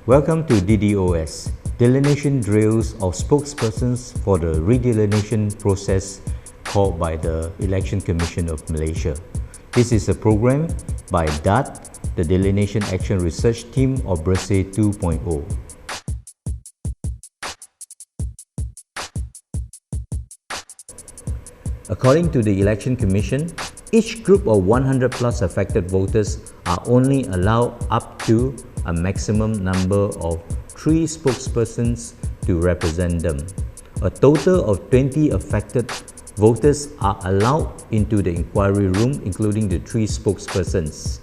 Welcome to DDOS, delineation drills of spokespersons for the redelineation process called by the Election Commission of Malaysia. This is a program by DAT, the Delineation Action Research Team of BERSE 2.0. According to the Election Commission, each group of 100 plus affected voters are only allowed up to a maximum number of 3 spokespersons to represent them. A total of 20 affected voters are allowed into the inquiry room, including the 3 spokespersons.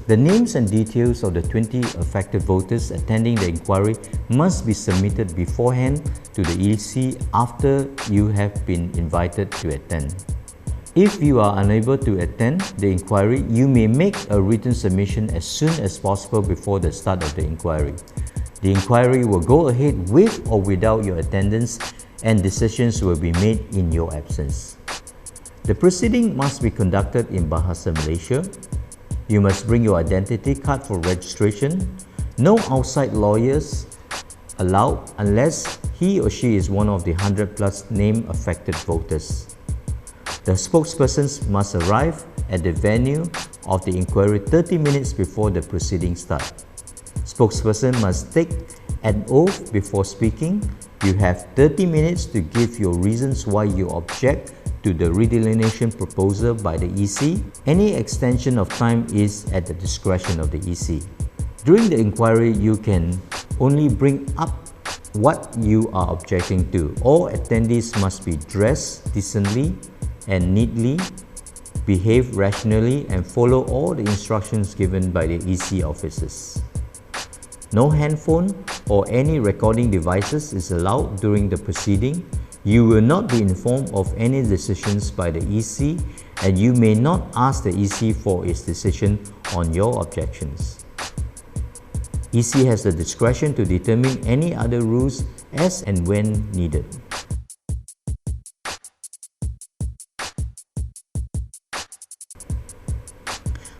The names and details of the 20 affected voters attending the inquiry must be submitted beforehand to the EC after you have been invited to attend. If you are unable to attend the inquiry, you may make a written submission as soon as possible before the start of the inquiry. The inquiry will go ahead with or without your attendance, and decisions will be made in your absence. The proceeding must be conducted in Bahasa Malaysia. You must bring your identity card for registration. No outside lawyers allowed unless he or she is one of the 100 plus named affected voters. The spokespersons must arrive at the venue of the inquiry 30 minutes before the proceedings start. Spokesperson must take an oath before speaking. You have 30 minutes to give your reasons why you object to the redelineation proposal by the EC. Any extension of time is at the discretion of the EC. During the inquiry, you can only bring up what you are objecting to. All attendees must be dressed decently and neatly, behave rationally, and follow all the instructions given by the EC officers. No handphone or any recording devices is allowed during the proceeding. You will not be informed of any decisions by the EC, and you may not ask the EC for its decision on your objections. EC has the discretion to determine any other rules as and when needed.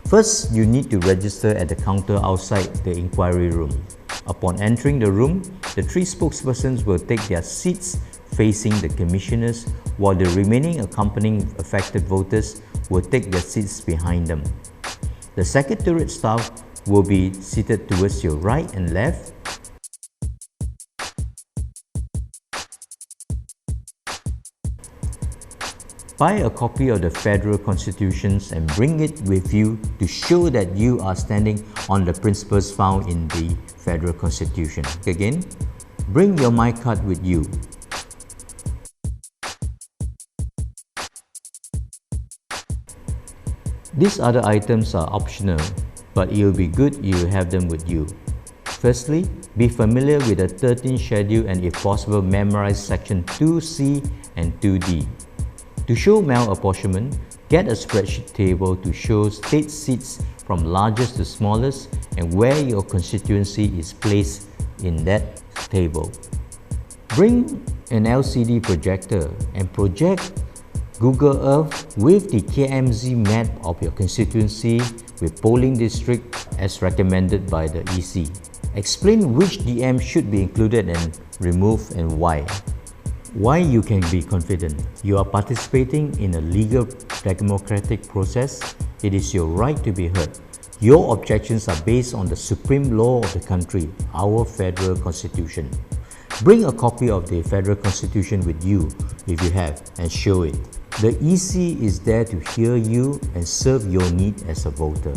First, you need to register at the counter outside the inquiry room. Upon entering the room, the 3 spokespersons will take their seats facing the commissioners, while the remaining accompanying affected voters will take their seats behind them. The secretariat staff will be seated towards your right and left. Buy a copy of the Federal Constitutions and bring it with you to show that you are standing on the principles found in the Federal Constitution. Again, bring your My Card with you. These other items are optional, but it will be good you have them with you. Firstly, be familiar with the 13th schedule and if possible memorize section 2C and 2D. To show malapportionment, get a spreadsheet table to show state seats from largest to smallest and where your constituency is placed in that table. Bring an LCD projector and project Google Earth with the KMZ map of your constituency with polling district as recommended by the EC. Explain which DM should be included and removed and why. Why you can be confident. You are participating in a legal democratic process. It is your right to be heard. Your objections are based on the supreme law of the country, our Federal Constitution. Bring a copy of the Federal Constitution with you if you have and show it. The EC is there to hear you and serve your need as a voter.